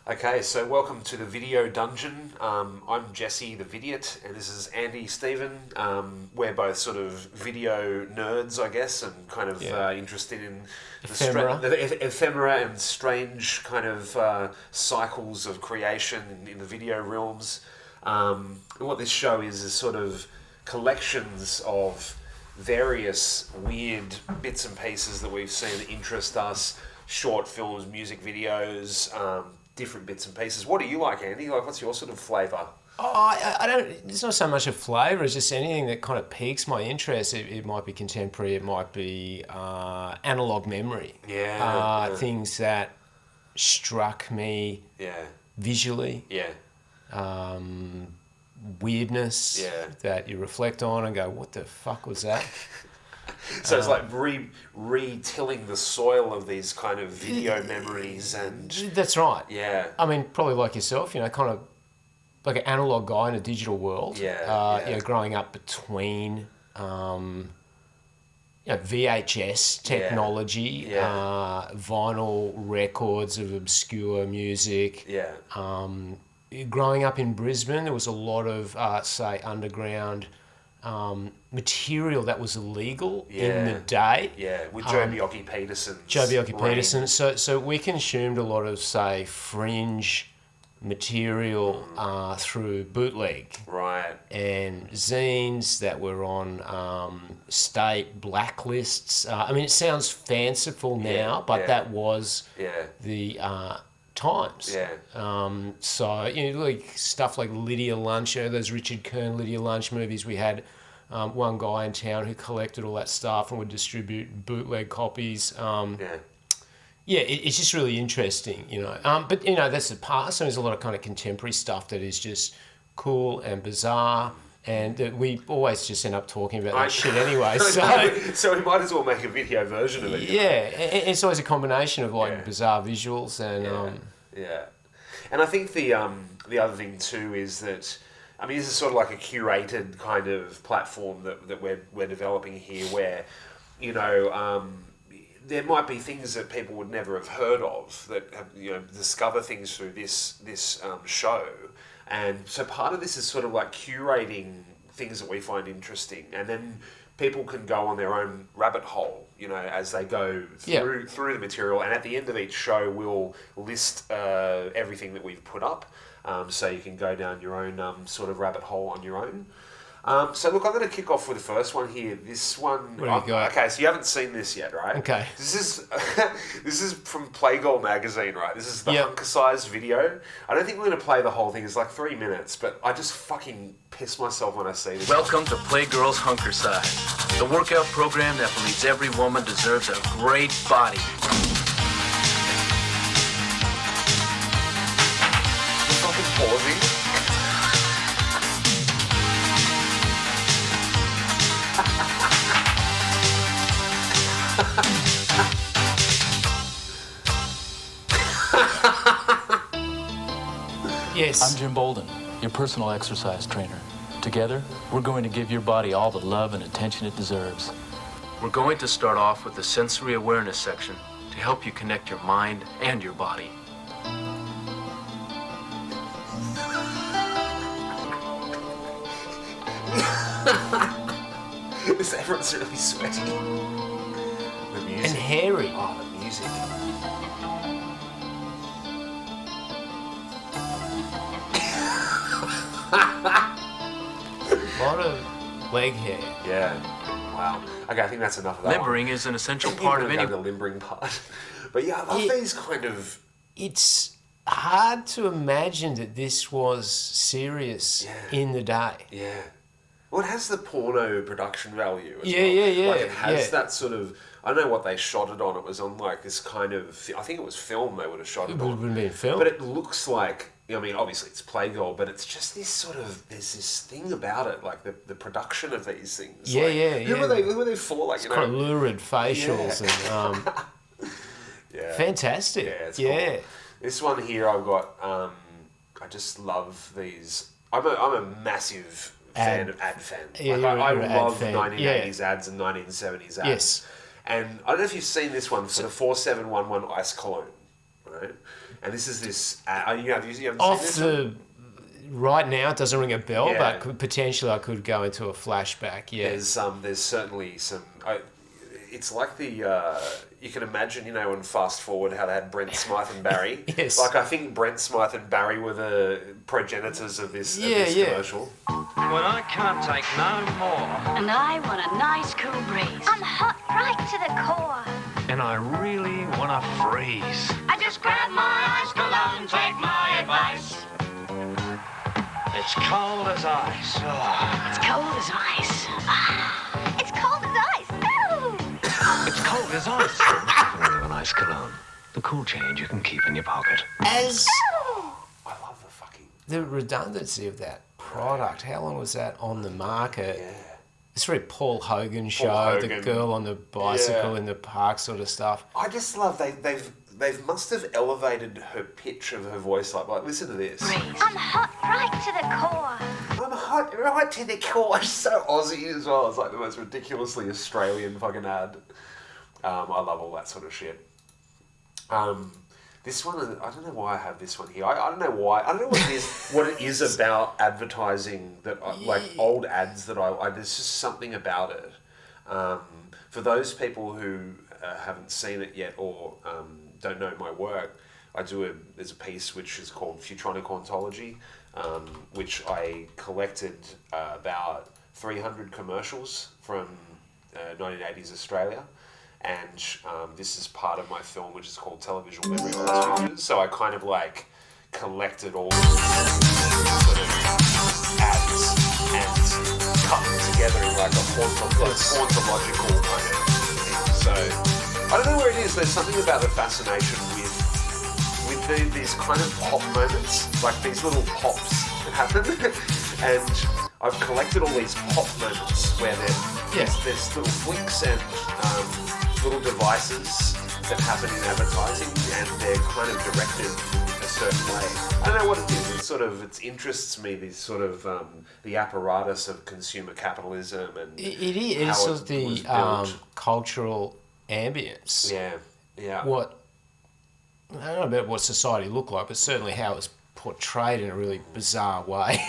Okay, so welcome to the Video Dungeon. I'm Jesse the Vidiot, and this is Andy Stephen. We're both sort of video nerds, I guess, and kind of interested in the ephemera and strange kind of cycles of creation in the video realms. And what this show is sort of collections of various weird bits and pieces that we've seen that interest us, short films, music videos, different bits and pieces. What do you like, Andy? Like, what's your sort of flavour? I don't. It's not so much a flavour. It's just anything that kind of piques my interest. It might be contemporary. It might be analog memory. Things that struck me. Visually. Weirdness. That you reflect on and go, "What the fuck was that?" So it's like re-tilling the soil of these kind of video memories and... That's right. Yeah. I mean, probably like yourself, kind of like an analog guy in a digital world. Growing up between, VHS technology, vinyl records of obscure music. Growing up in Brisbane, there was a lot of, underground... material that was illegal in the day. With Joe Bjelke-Peterson. So we consumed a lot of, say, fringe material through bootleg. Right. And zines that were on state blacklists. It sounds fanciful now, but that was the times. Like stuff like Lydia Lunch, those Richard Kern Lydia Lunch movies. We had one guy in town who collected all that stuff and would distribute bootleg copies. It's just really interesting, But that's the past. So there's a lot of kind of contemporary stuff that is just cool and bizarre. And we always just end up talking about that shit anyway. So we might as well make a video version of it. It's always a combination of bizarre visuals and... And I think the other thing too is that, this is sort of like a curated kind of platform that we're developing here where, there might be things that people would never have heard of that have, discover things through this show. And so part of this is sort of like curating things that we find interesting, and then people can go on their own rabbit hole, as they go through the material. And at the end of each show, we'll list everything that we've put up, so you can go down your own sort of rabbit hole on your own. So look, I'm going to kick off with the first one here. This one... What do you got? Okay, so you haven't seen this yet, right? Okay. This is from Playgirl magazine, right? This is the hunker-sized video. I don't think we're going to play the whole thing. It's like 3 minutes, but I just fucking piss myself when I see this. Welcome to Playgirl's Hunker Size, the workout program that believes every woman deserves a great body. Fucking pausing. Yes. I'm Jim Bolden, your personal exercise trainer. Together, we're going to give your body all the love and attention it deserves. We're going to start off with the sensory awareness section to help you connect your mind and your body. Everyone's really sweaty. The music. And hairy. Oh, the music. A lot of leg hair. Yeah. Wow. Okay, I think that's enough of that. Limbering is an essential part of any... the limbering part. But yeah, I love these kind of... It's hard to imagine that this was serious in the day. Yeah. Well, it has the porno production value as well. Like it has that sort of... I don't know what they shot it on. It was on like this kind of... I think it was film they would have shot it on. It would have been film. But it looks like... obviously it's Playgirl, but it's just this sort of... There's this thing about it, like the production of these things. Who are they for? Like, it's kind of lurid facials and... Fantastic. Yeah, it's cool. This one here I've got... I just love these... I'm a massive... fan of ad fan. I love 1980s ads and 1970s ads. Yes. And I don't know if you've seen this one for the 4711 Ice Cologne. right? And this is this. You haven't seen Off this the one? right now, it doesn't ring a bell, Yeah. but potentially I could go into a flashback. Yeah. There's certainly some. It's like the you can imagine, you know, on Fast Forward how they had Brent Smythe and Barry. Yes. Like I think Brent Smythe and Barry were the progenitors of this commercial. When I can't take no more. And I want a nice cool breeze. I'm hot right to the core. And I really want to freeze. I just grab my ice cologne, take my advice. It's cold as ice. Oh. It's cold as ice. It's cold as ice. Ooh. It's cold as ice. An ice cologne. The cool change you can keep in your pocket. As I love the fucking. the redundancy of that product, how long was that on the market? Yeah. It's very Paul Hogan show, Hogan. the girl on the bicycle Yeah. in the park sort of stuff. I just love they must have elevated her pitch of her voice. Like listen to this. I'm hot right to the core. I'm hot right to the core. It's so Aussie as well. It's like the most ridiculously Australian fucking ad. I love all that sort of shit. This one, I don't know why I have this one here. I don't know why. I don't know what it is about advertising that like old ads that there's just something about it. For those people who haven't seen it yet or don't know my work, there's a piece which is called Futronic Ontology, which I collected about 300 commercials from 1980s Australia. And this is part of my film, which is called Television Memory Loss Pictures. So I kind of like collected all these sort of ads and cut them together in like a hauntological kind of thing. So I don't know where it is. There's something about the fascination with these kind of pop moments, like these little pops that happen. And I've collected all these pop moments where there's little flicks and little devices that happen in advertising, and they're kind of directed a certain way. I don't know what it is. It interests me. These sort of the apparatus of consumer capitalism and It is. It's sort of the cultural ambience. Yeah. What I don't know about what society looked like, but certainly how it was portrayed in a really bizarre way.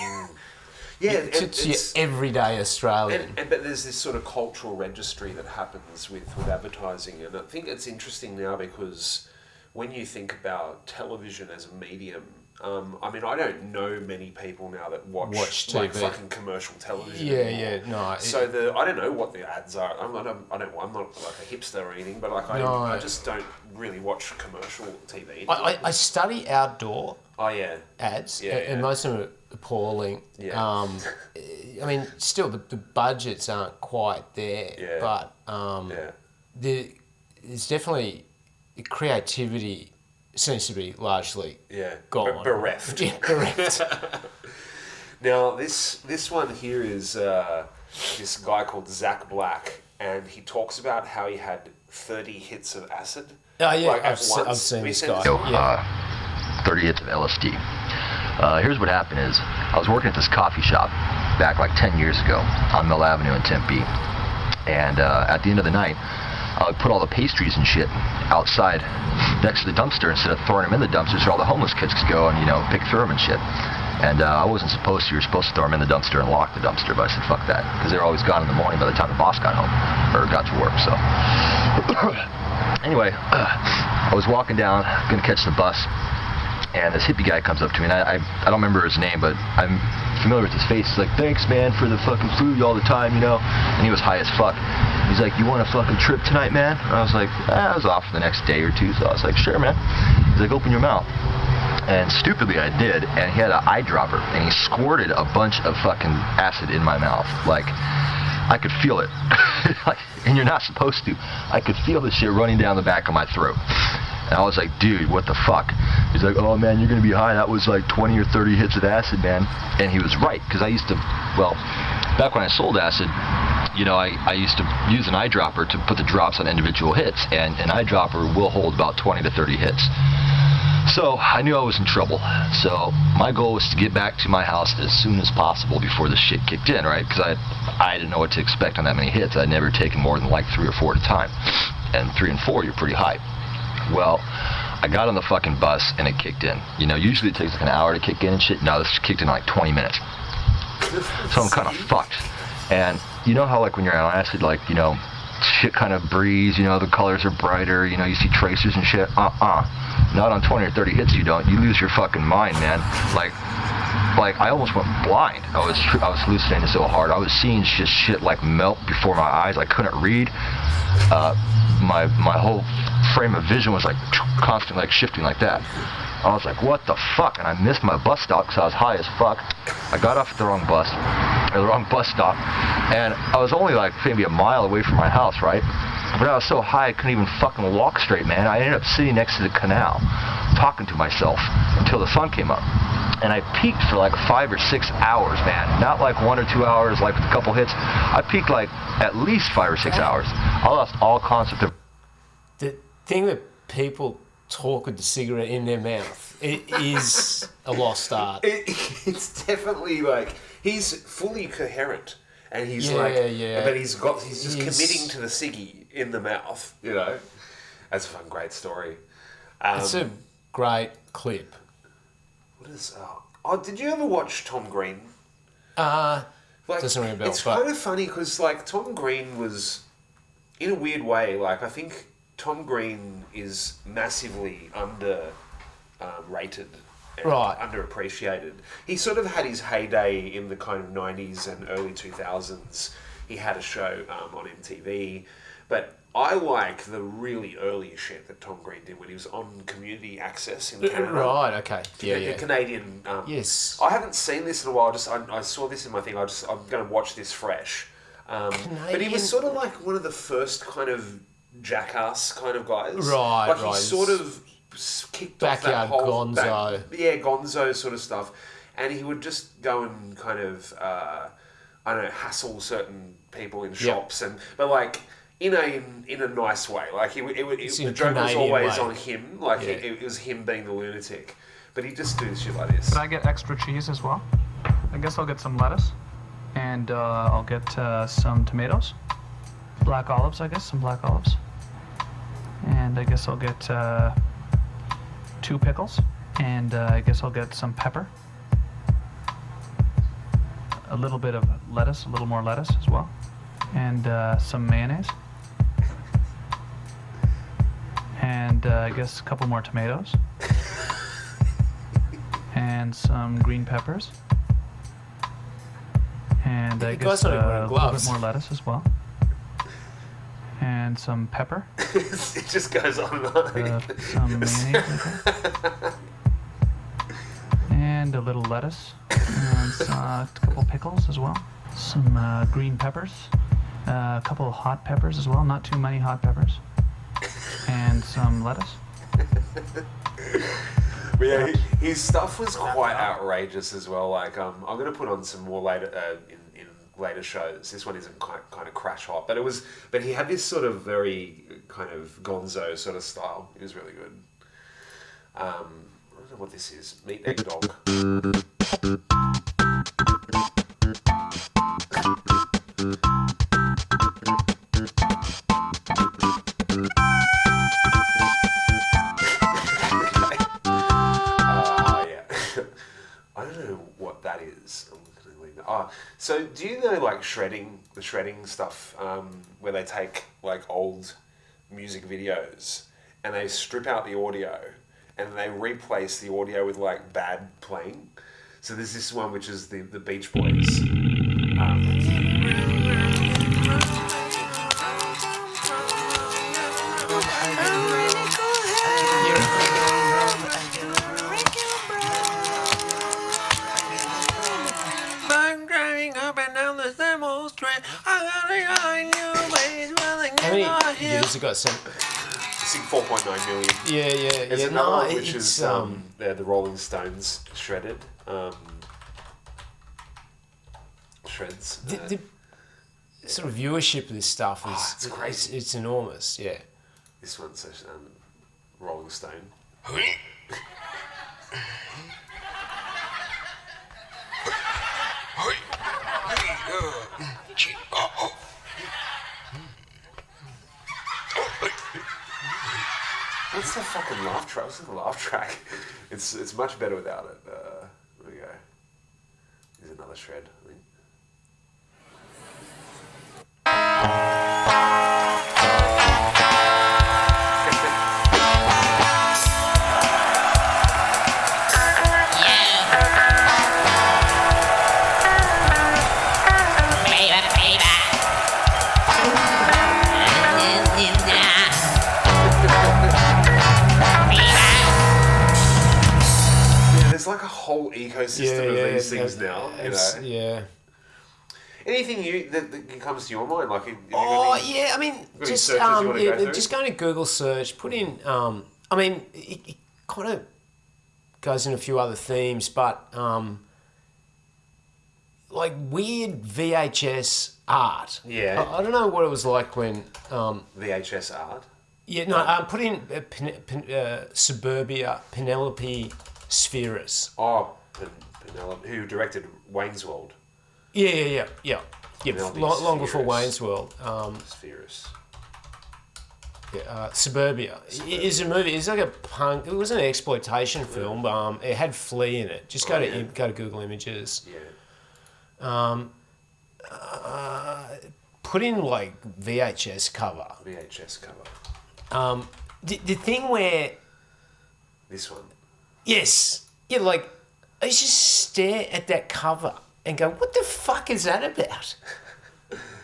Yeah, to your everyday Australian. But there's this sort of cultural registry that happens with advertising, and I think it's interesting now because when you think about television as a medium, I mean, I don't know many people now that watch TV. like fucking commercial television. So I don't know what the ads are. I'm not like a hipster or anything, but like I just don't really watch commercial TV. I study outdoor ads, Yeah, and most of them are appalling. Yeah. I mean, still the budgets aren't quite there, but there's definitely the creativity seems to be largely gone. Bereft. Yeah, bereft. Now this one here is this guy called Zach Black, and he talks about how he had 30 hits of acid. Oh yeah, like, I've seen this guy. 30 hits of LSD. Here's what happened is, I was working at this coffee shop back like 10 years ago on Mill Avenue in Tempe. And at the end of the night, I would put all the pastries and shit outside next to the dumpster instead of throwing them in the dumpster so all the homeless kids could go and, pick through them and shit. And I wasn't supposed to. You were supposed to throw them in the dumpster and lock the dumpster, but I said, fuck that. Because they were always gone in the morning by the time the boss got home, or got to work, so. Anyway, I was walking down, gonna catch the bus, and this hippie guy comes up to me, and I don't remember his name, but I'm familiar with his face. He's like, thanks, man, for the fucking food all the time, And he was high as fuck. He's like, you want a fucking trip tonight, man? And I was like, I was off for the next day or two, so I was like, sure, man. He's like, open your mouth. And stupidly I did, and he had an eyedropper, and he squirted a bunch of fucking acid in my mouth. Like, I could feel it. And you're not supposed to. I could feel the shit running down the back of my throat. And I was like, dude, what the fuck? He's like, oh man, you're gonna be high. That was like 20 or 30 hits of acid, man. And he was right, because I used to, back when I sold acid, I used to use an eyedropper to put the drops on individual hits, and an eyedropper will hold about 20 to 30 hits. So I knew I was in trouble. So my goal was to get back to my house as soon as possible before the shit kicked in, right? Because I didn't know what to expect on that many hits. I'd never taken more than like 3 or 4 at a time. And 3 and 4, you're pretty high. Well, I got on the fucking bus and it kicked in. You know, usually it takes like an hour to kick in and shit. No, this kicked in like 20 minutes. So I'm kind of fucked. And you know how like when you're on acid, like, you know, shit kind of breeze, you know, the colors are brighter, you know, you see tracers and shit. Not on 20 or 30 hits you don't. You lose your fucking mind, man. Like I almost went blind. I was hallucinating so hard. I was seeing shit like melt before my eyes. I couldn't read. My whole frame of vision was like constantly like shifting like that. I was like, what the fuck? And I missed my bus stop because I was high as fuck. I got off at the wrong bus stop, and I was only like maybe a mile away from my house, right? But I was so high I couldn't even fucking walk straight, man. I ended up sitting next to the canal, talking to myself until the sun came up. And I peaked for like 5 or 6 hours, man. Not like 1 or 2 hours, like with a couple hits. I peaked like at least 5 or 6 hours. I lost all concept of... The thing that people talk with the cigarette in their mouth, it is a lost art. It's definitely like, he's fully coherent. And he's but he's just committing to the ciggy in the mouth, you know. That's a fun, great story. It's a great clip. What is... did you ever watch Tom Green? Doesn't ring a bell. It's kind of funny because, like, Tom Green was, in a weird way, like, I think Tom Green is massively rated. Right. Underappreciated. He sort of had his heyday in the kind of 90s and early 2000s. He had a show on MTV. But I like the really early shit that Tom Green did when he was on Community Access in Canada. Right, okay. The Canadian... yes. I haven't seen this in a while. I saw this in my thing. I'm going to watch this fresh. But he was sort of like one of the first kind of jackass kind of guys. Right, like he sort of kicked off that whole... Gonzo. Gonzo sort of stuff. And he would just go and kind of, hassle certain people in shops. But like... In a nice way, like the joke was always on him, like it was him being the lunatic, but he just do shit like this. Could I get extra cheese as well? I guess I'll get some lettuce, and I'll get some tomatoes, black olives. I guess some black olives, and I guess I'll get 2 pickles, and I guess I'll get some pepper, a little bit of lettuce, a little more lettuce as well, and some mayonnaise. And I guess a couple more tomatoes. And some green peppers. And I guess a little bit more lettuce as well. And some pepper. It just goes on and on. Some mayonnaise. And a little lettuce. And a couple pickles as well. Some green peppers. A couple of hot peppers as well. Not too many hot peppers. And some lettuce. But yeah, his stuff was quite outrageous as well. Like, I'm going to put on some more later in later shows. This one isn't kind of crash hot, but he had this sort of very kind of Gonzo sort of style. It was really good. I don't know what this is. Meat Egg Dog. So do you know like the shredding stuff, where they take like old music videos and they strip out the audio and they replace the audio with like bad playing? So there's this one which is the Beach Boys. How many views have got sent? It's 4.9 million. Yeah. There's another one which is the Rolling Stones shredded. Shreds. The sort of viewership of this stuff is it's crazy. It's enormous. Yeah. This one's Rolling Stone. That's the fucking laugh track. What's the laugh track? It's much better without it. There we go. Here's another shred, I think. There's like a whole ecosystem of these things now. You know? Yeah. Anything that comes to your mind, like? Have you Oh got any, yeah, I mean, got any just searches you wanna go through? just go to Google search, put in. I mean, it kind of goes in a few other themes, but like weird VHS art. Yeah. I don't know what it was like when. VHS art. Yeah, no. Put in Suburbia Penelope Spheris. Oh, Penelope, who directed Wayne's World. Yeah. Penelope Long before Spheris. Wayne's World. Spheris. Suburbia. It's a movie. It's like a punk. It was an exploitation film. It had Flea in it. Just go to Google Images. Yeah. Put in like VHS cover. VHS cover. The thing where This one. yes, yeah, like I just stare at that cover and go, what the fuck is that about?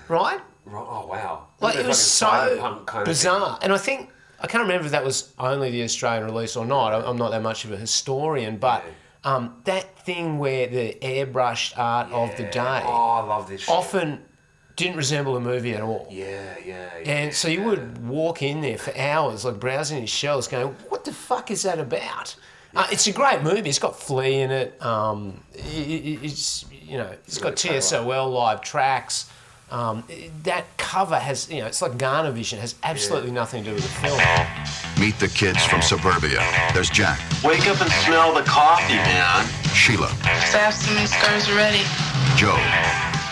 Right? Oh wow. Like it was so cyberpunk kind of bizarre, thing. and I can't remember if that was only the Australian release or not. I'm not that much of a historian, but that thing where the airbrushed art of the day Oh, I love this shit. often didn't resemble a movie at all. Yeah. And so you would walk in there for hours, like browsing his shelves, going, "What the fuck is that about?" It's a great movie. It's got Flea in it. It's it's got TSOL live tracks. That cover has, it's like Ghana Vision, has absolutely nothing to do with the film. Meet the kids from Suburbia. There's Jack, Wake up and smell the coffee, man. Sheila, I have so many scars already. Joe,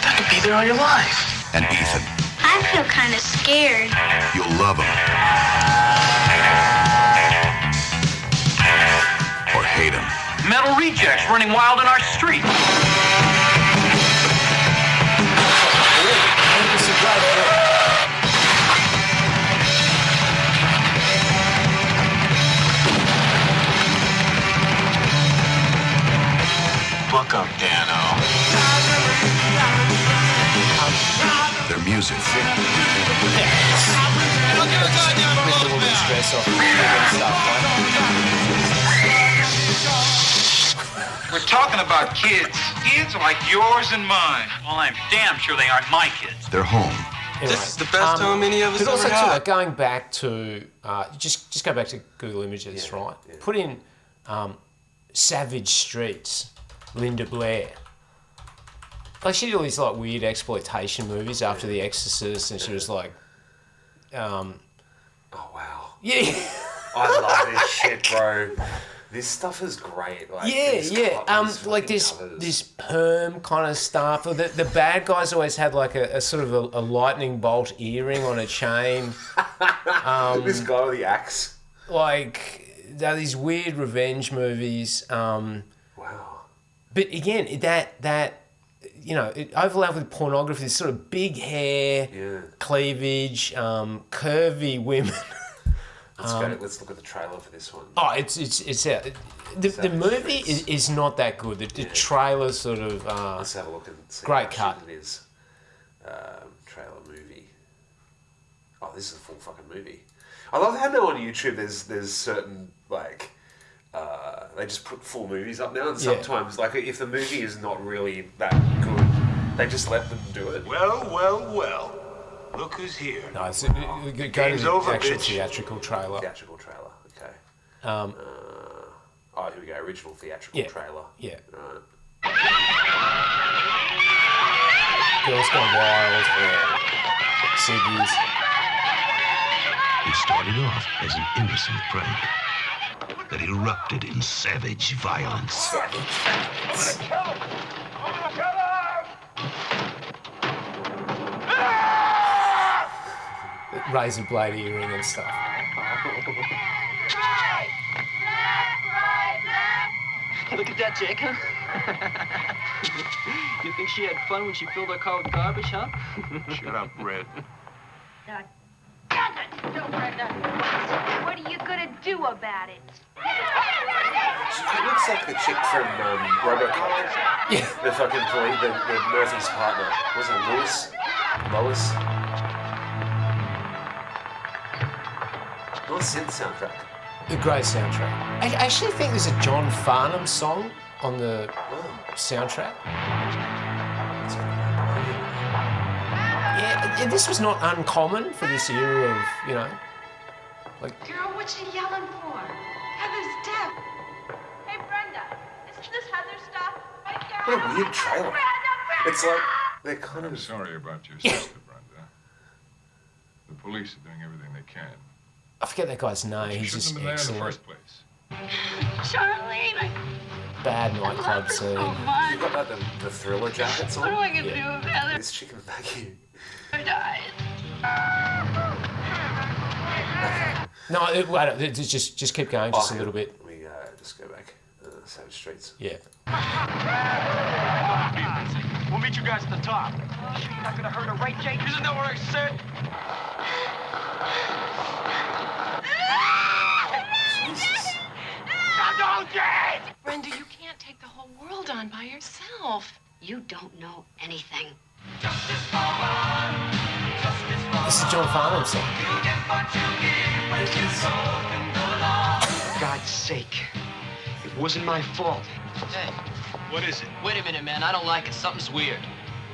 That could be there all your life. and Ethan. I feel kind of scared. You'll love them. Or hate them. Metal rejects running wild in our street. It's a great film. Buck up, Dano. Their music. Lift a little bit of stress off and stuff, We're talking about kids. Kids like yours and mine. Well, I'm damn sure they aren't my kids. Their home. Anyway, This is the best home any of us but also ever too, had. like, going back to just go back to Google Images, right? Yeah. Put in Savage Streets, Linda Blair. Like she did all these like weird exploitation movies after The Exorcist, and she was like, Oh wow. yeah, I love this shit, bro. This stuff is great. Like, these like fucking this covers. perm kind of stuff. Or the bad guys always had like a sort of a lightning bolt earring on a chain. This guy with the axe. Like they're these weird revenge movies. Wow. But again, that it overlapped with pornography. This sort of big hair, cleavage, curvy women. Let's look at the trailer for this one. Oh, it's out. The movie is not that good. The trailer sort of. Let's have a look and see great how cut. shit it is. Trailer movie. Oh, this is a full fucking movie. I love how now on YouTube there's certain like they just put full movies up now, and sometimes like if the movie is not really that good, they just let them do it. Well. Look who's here. No, go to the actual theatrical trailer. Theatrical trailer. Okay. Oh, here we go. Original theatrical trailer. Yeah. Right. Girls Gone Wild. Siggy's. It started off as an innocent prank that erupted in savage violence. Razor blade earring and stuff. Look at that, Jake, huh? You think she had fun when she filled her car with garbage, huh? Shut up, Red. What are you gonna do about it? She looks like the chick from RoboCop. Yeah. The fucking police, the Murphy's partner. Was it Lois? Nice synth soundtrack. A great soundtrack. I actually think there's a John Farnham song on the soundtrack. Yeah, this was not uncommon for this era of, like... Girl, what you yelling for? Heather's deaf. Hey, Brenda, isn't this Heather's stuff? What a weird trailer. It's like, they're kind I'm of... sorry about your sister, Brenda. The police are doing everything they can. I forget that guy's name. He's Shouldn't just have been there in the excellent. first place. Charlene, Bad nightclub scene. You got like the Thriller jackets on? what am I gonna do if Heather This chicken back here. dies? No, wait, just keep going just a little bit. Let me just go back. Savage Streets. Yeah. We'll meet you guys at the top. You're not gonna hurt her, right, Jake? Isn't that what I said? Jesus. Don't get! Brenda, you can't take the whole world on by yourself. You don't know anything. This is John Farnham song. For God's sake. It wasn't my fault. Hey, what is it? Wait a minute, man. I don't like it. Something's weird.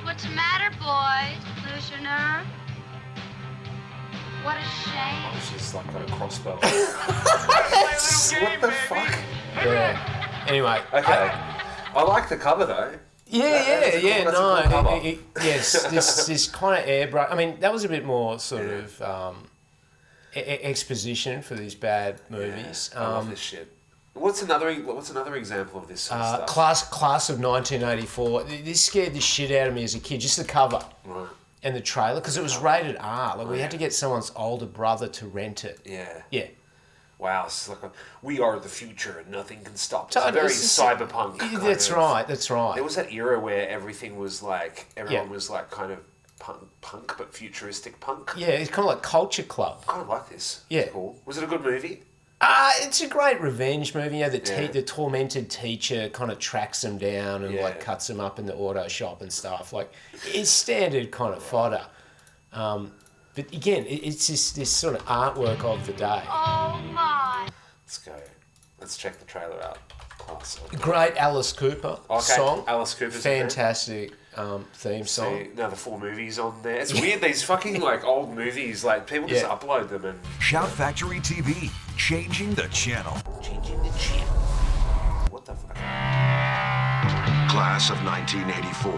What's the matter, boys? Lose your nerve? What a shame. Oh, she's like got a crossbow. What the fuck? Yeah. Anyway. Okay. I like the cover though. Yes, Yes. this kind of airbrush. I mean, that was a bit more sort of exposition for these bad movies. I love this shit. What's another example of this sort of stuff? Class of 1984. This scared the shit out of me as a kid. Just the cover and the trailer, because it was rated R. Like we had to get someone's older brother to rent it. Yeah. Yeah. Wow, it's like we are the future and nothing can stop us. Totally. Very cyberpunk. That's right. There was that era where everything was like, everyone was like kind of punk, but futuristic punk. Yeah, it's kind of like Culture Club. I kind of like this. Yeah. It's cool. Was it a good movie? It's a great revenge movie. The tormented teacher kind of tracks them down and like cuts them up in the auto shop and stuff. Like it's standard kind of fodder. But again, it's this sort of artwork of the day. Oh my. Let's go. Let's check the trailer out. Class. Great Alice Cooper song. Alice Cooper's fantastic theme song. Now the 4 movies on there. It's weird. These fucking like old movies, like people just upload them and. Shout Factory TV, changing the channel. What the fuck? Class of 1984.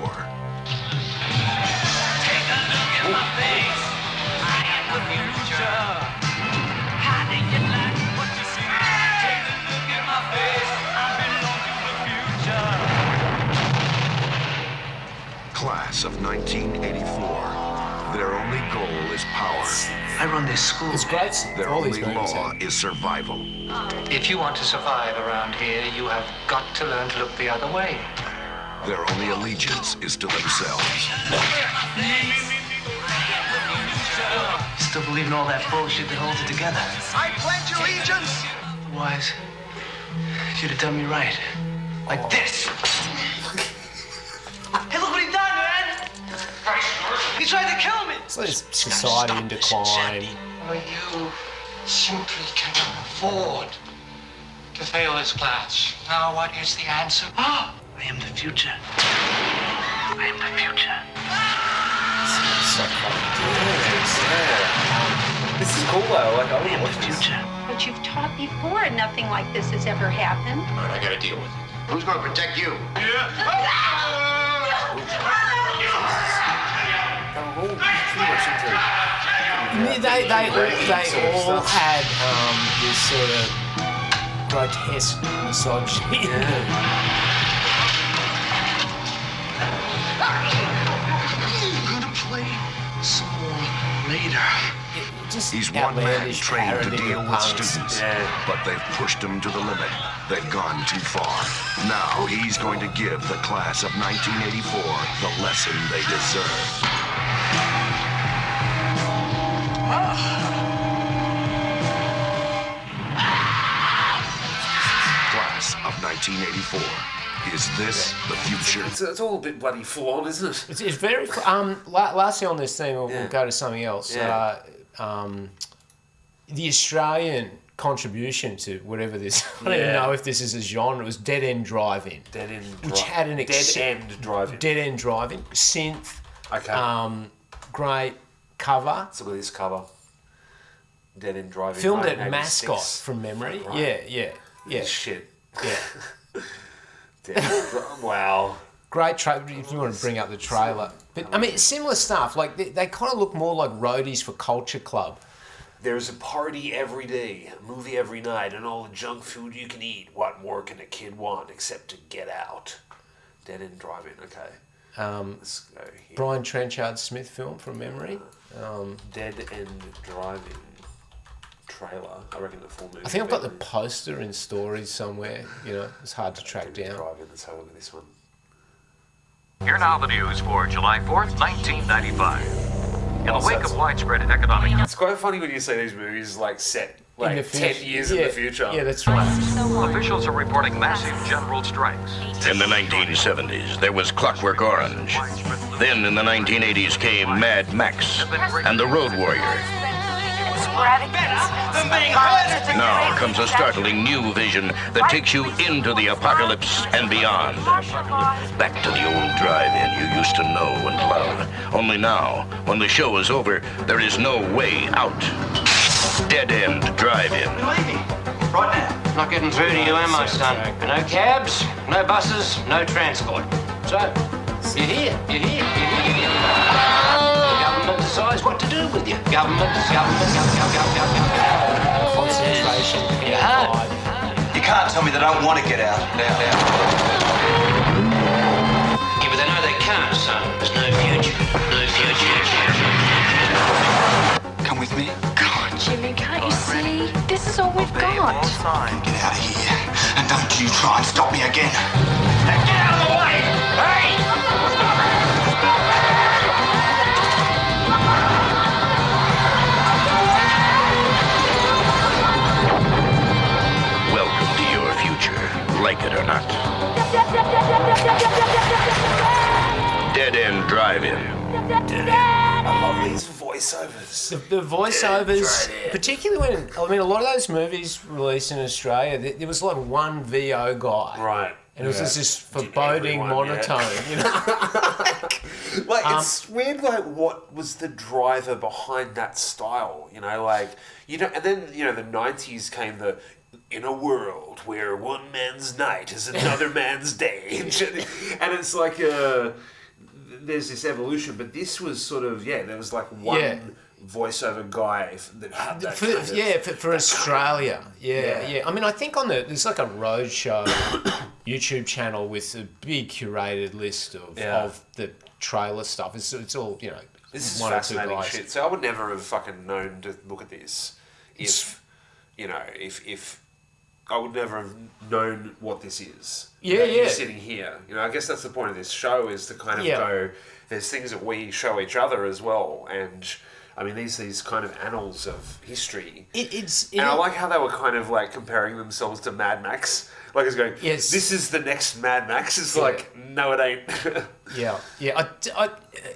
Take a look at my face. I am the future. How do you like what you see? Take a look at my face. I belong to the future. Class of 1984. Their only goal is power. I run this school. It's great. Their All these only movies law is survival. If you want to survive around here, you have got to learn to look the other way. Their only allegiance is to themselves. Still believe in all that bullshit that holds it together. I pledge allegiance. Otherwise, you'd have done me right. Like this. Hey, look what he done, man! He tried to kill me! It's like society in decline. You simply cannot afford to fail this class. Now, what is the answer? I am the future. I am the future. This is cool though. Like I want to watch this. But you've taught before and nothing like this has ever happened. All right, I gotta deal with it. Who's going to protect you? They all had this sort of grotesque misogyny. We're gonna play some more later. just He's one man outlandish trained to parody deal of with punks. students, but they've pushed him to the limit. They've gone too far. Now he's going to give the class of 1984 the lesson they deserve. Class of 1984. Is this the future? It's all a bit bloody full on, isn't it? It's very. Lastly on this theme, we'll go to something else. Yeah. The Australian contribution to whatever this, I don't even know if this is a genre, it was Dead End Drive-In. Which had an Dead End Drive-In. Dead End Drive-In. Synth. Okay. Great cover. Let's look at this cover. Dead End Drive-In. Filmed at 1986. Mascot from memory. Right. Yeah. Shit. Yeah. Wow. Great trailer, if you want to bring up the trailer. But, I mean, similar stuff. Like, they kind of look more like roadies for Culture Club. There's a party every day, a movie every night, and all the junk food you can eat. What more can a kid want except to get out? Dead End Drive-In, okay. Let's go here. Brian Trenchard Smith film from memory. Dead End Drive-In trailer. I reckon the full movie. I think I've got the poster in stories somewhere. You know, it's hard to track down. Drive-In. Let's have a look at this one. Here now the news for July 4th, 1995. In the wake of widespread economic... It's quite funny when you see these movies like set like 10 years in the future. Yeah, that's right. Officials are reporting massive general strikes. In the 1970s, there was Clockwork Orange. Then in the 1980s came Mad Max and The Road Warrior. Now comes a startling new vision that takes you into the apocalypse and beyond. Back to the old drive-in you used to know and love. Only now, when the show is over, there is no way out. Dead End Drive-In. Believe me, right now. Not getting through to you, am I, son? No cabs, no buses, no transport. So, you're here. The government decides what to do with you. Government. Concentration. You can't tell me they don't want to get out. Yeah, but they know they can't, son. There's no future. Come with me. God, Jimmy, can't you see? This is all we've got. Get out of here. And don't you try and stop me again. Get out of the way! Hey! Welcome to your future, like it or not. Dead End Drive-In. I love these voiceovers. The voiceovers, particularly when, I mean, a lot of those movies released in Australia, there was like one VO guy. Right. And it was just this foreboding monotone, you know? Like, it's weird, like, what was the driver behind that style, you know, like, you know, and then, you know, the 90s came the, in a world where one man's night is another man's day, and it's like, there's this evolution, but this was sort of, there was like one voiceover guy that had that for Australia. Yeah. I mean, I think there's like a roadshow YouTube channel with a big curated list of the trailer stuff. It's all, you know, this is one fascinating or two guys. shit. So I would never have fucking known to look at this if I would never have known what this is. You're sitting here. You know, I guess that's the point of this show, is to kind of go, there's things that we show each other as well, and I mean, these kind of annals of history. And I like how they were kind of like comparing themselves to Mad Max. Like, it's going, this is the next Mad Max. It's like, no, it ain't.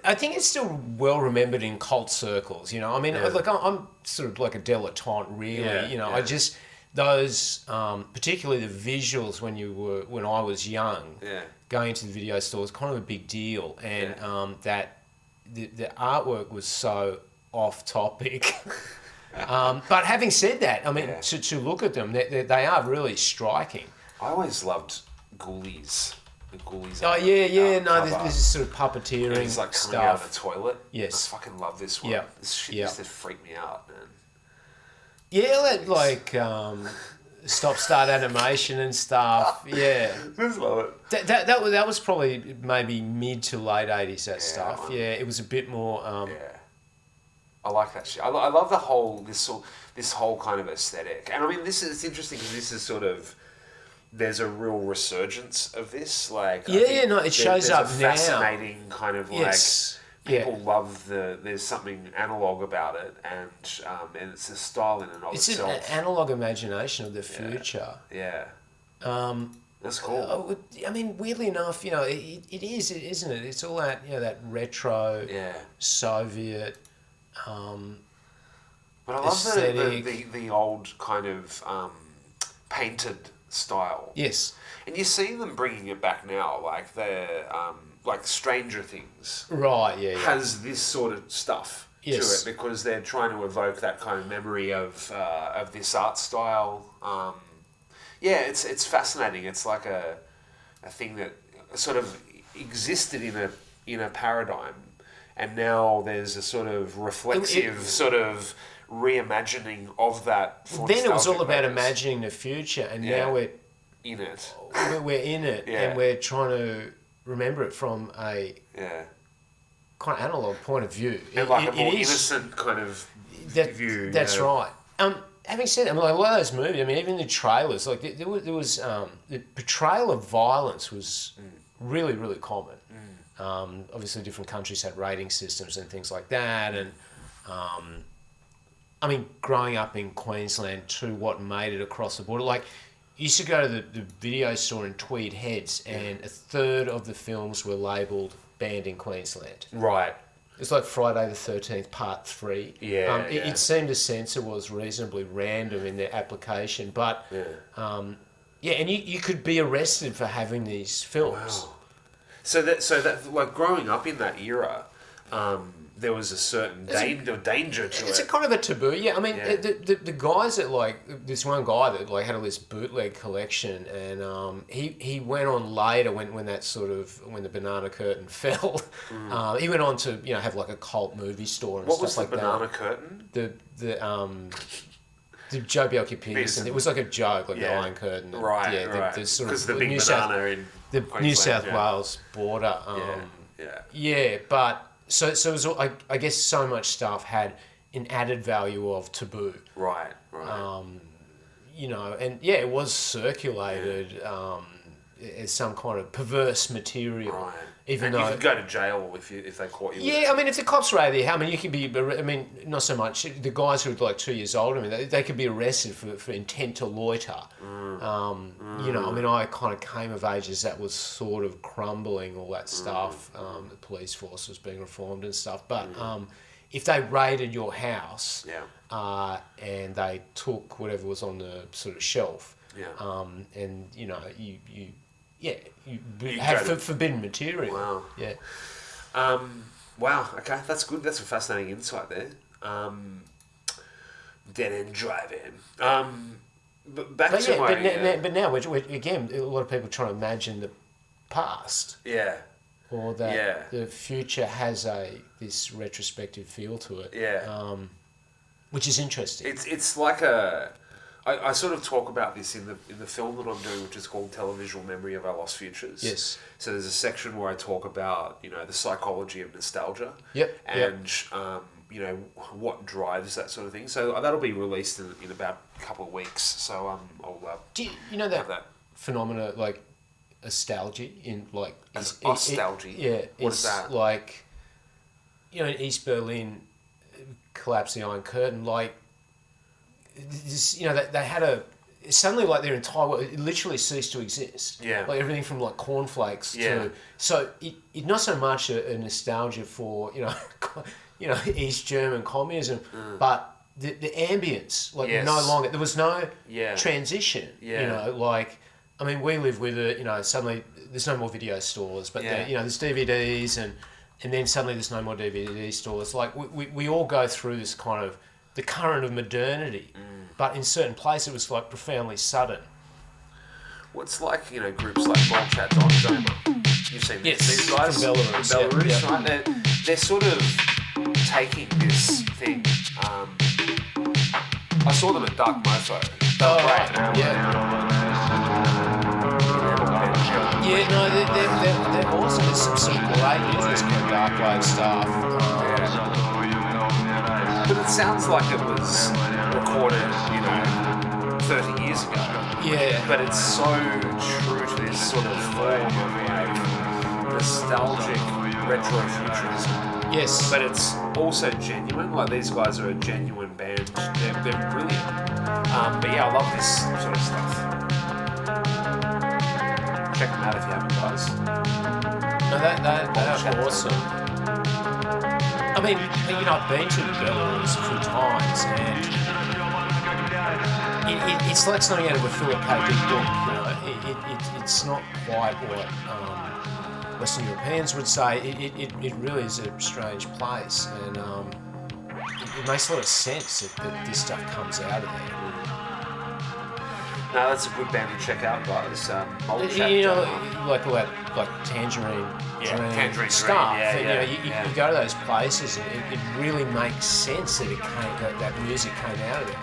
I think it's still well remembered in cult circles, you know. I mean, like, I'm sort of like a dilettante, really, you know. I just, those, particularly the visuals when I was young, going to the video store was kind of a big deal. And that the artwork was so off topic. But having said that, I mean, to look at them, they are really striking. I always loved Ghoulies. The Ghoulies. Oh, this is sort of puppeteering it's like stuff. coming out of the toilet. Yes. I fucking love this one. Yeah. This shit used to freak me out, man. Yeah, like stop-start animation and stuff. Yeah. I just love it. That was probably maybe mid to late 80s, that stuff. Yeah, it was a bit more... I like that shit. I love the whole this whole kind of aesthetic, and I mean it's interesting because this is sort of there's a real resurgence of this. Like it shows up a now. Fascinating kind of like people love there's something analog about it, and it's a style in and of itself. It's an analog imagination of the future. Yeah. That's cool. I mean, weirdly enough, it is, isn't it? It's all that that retro, Soviet. But I love the old kind of painted style. Yes. And you see them bringing it back now, like like Stranger Things. Right. Has this sort of stuff to it because they're trying to evoke that kind of memory of this art style. It's fascinating. It's like a thing that sort of existed in a paradigm, and now there's a sort of reflexive sort of reimagining of that. Then it was all about imagining the future, and now we're in it. We're in it, and we're trying to remember it from a kind of analog point of view. And like a more innocent kind of view. That's right. Having said that, I mean, like a lot of those movies, I mean, even the trailers, like there was the portrayal of violence was really, really common. Obviously, different countries had rating systems and things like that, and I mean, growing up in Queensland too, what made it across the border, like you used to go to the video store in Tweed Heads, and a third of the films were labelled banned in Queensland. Right. It's like Friday the 13th, Part 3. It seemed the censor was reasonably random in their application, but and you could be arrested for having these films. Wow. So that like growing up in that era, there was a certain danger to it. It's a kind of a taboo. Yeah, I mean, the guys that like this one guy that like had this bootleg collection, and he went on later when that sort of when the banana curtain fell. He went on to have like a cult movie store and stuff like that. What was the banana curtain? The Joe Belky Peterson. It was like a joke, like the Iron Curtain. Right. The sort of the big New banana in the Queensland, New South Wales border. But so it was, I guess so much stuff had an added value of taboo. Right. And it was circulated as some kind of perverse material. Right. Even and though you could go to jail if they caught you. Yeah, I mean, if the cops were out there, I mean, you could be. I mean, not so much the guys who are like 2 years older. I mean, they could be arrested for intent to loiter. I mean, I kind of came of age as that was sort of crumbling, all that stuff. The police force was being reformed and stuff. But if they raided your house, and they took whatever was on the sort of shelf, and you have forbidden material. Wow. Yeah. Wow. Okay, that's good. That's a fascinating insight there. Dead end drive-in. But now we're again a lot of people trying to imagine the past. Yeah. Or that the future has this retrospective feel to it. Yeah. Which is interesting. It's like a. I sort of talk about this in the film that I'm doing, which is called Televisual Memory of Our Lost Futures. Yes. So there's a section where I talk about the psychology of nostalgia. Yep. And what drives that sort of thing. So that'll be released in about a couple of weeks. So I'll. Do you know that phenomena like nostalgia in like nostalgia? What is that? Like, in East Berlin, collapsed the Iron Curtain. Like, this, they had suddenly like their entire world, it literally ceased to exist. Yeah. Like everything from like cornflakes to so it not so much a nostalgia for East German communism, but the ambience no longer there was no transition. Like I mean we live with it. Suddenly there's no more video stores, but there's DVDs and then suddenly there's no more DVD stores. Like we all go through this kind of the current of modernity, but in certain places it was like profoundly sudden. What's like groups like Bolchat.Doma? You've seen these guys from Belarus, right? They're sort of taking this thing. I saw them at Dark Mofo. They're awesome. There's some great music for dark wave stuff. But it sounds like it was recorded, 30 years ago. Yeah. But it's so true to this sort of form of like nostalgic retrofuturism. Yes. But it's also genuine. Like these guys are a genuine band. They're brilliant. But yeah, I love this sort of stuff. Check them out if you haven't, guys. No, they're awesome. I mean, I've been to the Belarus a few times, and it's like something out of a Philip K. Dick book. It's not quite what Western Europeans would say. It really is a strange place, and it makes a lot of sense that this stuff comes out of there. No, that's a good band to check out, guys. Like Tangerine Dream Tangerine stuff. Dream. And, you go to those places, and it really makes sense that that music came out of there.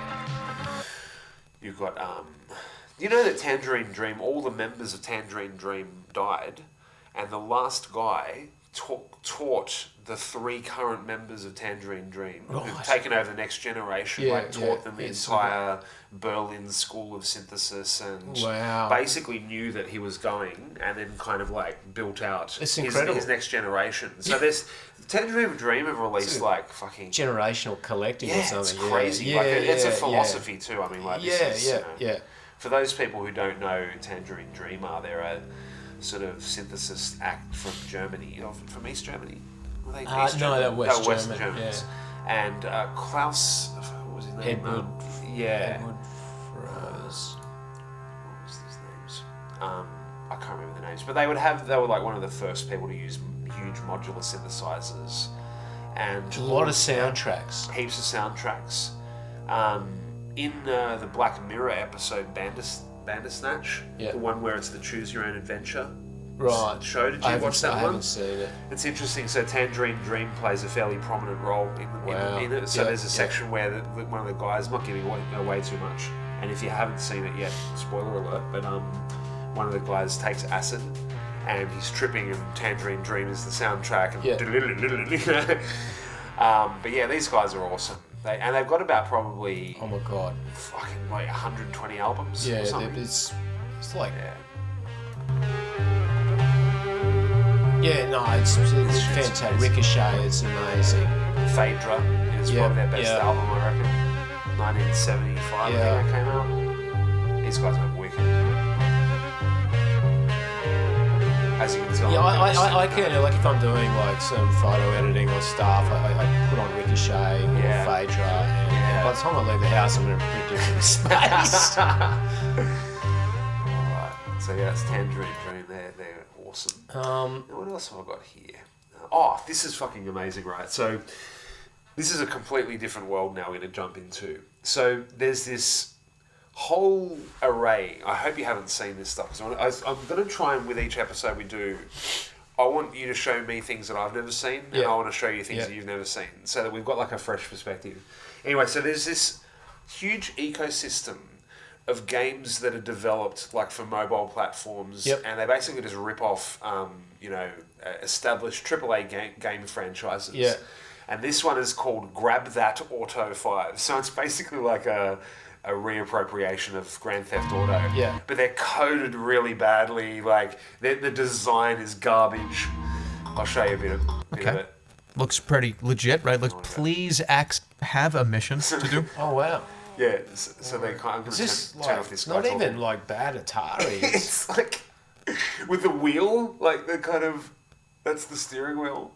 You've got, that Tangerine Dream, all the members of Tangerine Dream died, and the last guy taught the 3 current members of Tangerine Dream, who've taken over the next generation, taught them the entire Berlin School of Synthesis, and basically knew that he was going, and then kind of like built out his next generation. So there's Tangerine Dream have released like fucking generational collecting or something. It's crazy. It's a philosophy too. I mean, like for those people who don't know Tangerine Dream they're a sort of synthesis act from Germany, from East Germany. Were they East Germany? They're West West German. Germans. And Klaus, what was his name? Edward. Edward Froese. What was his names? I can't remember the names, but they were like one of the first people to use huge modular synthesizers, and a lot of soundtracks. Heaps of soundtracks. In the Black Mirror episode Bandersnatch, the one where it's the Choose Your Own Adventure show. Did you watch that one? I haven't seen it. It's interesting. So Tangerine Dream plays a fairly prominent role in it. So there's a section where one of the guys, not giving away too much, and if you haven't seen it yet, spoiler alert, but one of the guys takes acid and he's tripping, and Tangerine Dream is the soundtrack. And but yeah, these guys are awesome. They've got about probably fucking like 120 albums. Yeah, or something. it's like it's fantastic. Ricochet, it's amazing. Phaedra is probably their best album, I reckon. 1975, I think it came out. These guys are wicked. As you can tell. Yeah, I can, like if I'm doing like some photo editing or stuff, I put on Ricochet or Phaedra, and by the time I leave the house, I'm in a pretty different space. Alright, so it's Tangerine Dream, they're awesome. Now what else have I got here? This is fucking amazing, right? So this is a completely different world now we're going to jump into. So there's this whole array. I hope you haven't seen this stuff. I'm going to try and with each episode we do, I want you to show me things that I've never seen, and I want to show you things that you've never seen, so that we've got like a fresh perspective. Anyway, so there's this huge ecosystem of games that are developed like for mobile platforms, and they basically just rip off, established AAA game franchises. Yeah. And this one is called Grab That Auto 5. So it's basically like a reappropriation of Grand Theft Auto. Yeah. But they're coded really badly. Like, the design is garbage. I'll show you a bit of it. Looks pretty legit, right? Please have a mission to do. Oh, wow. Yeah, so they kind of turn off this. Not even like bad Atari. It's like with the wheel, like the kind of that's the steering wheel.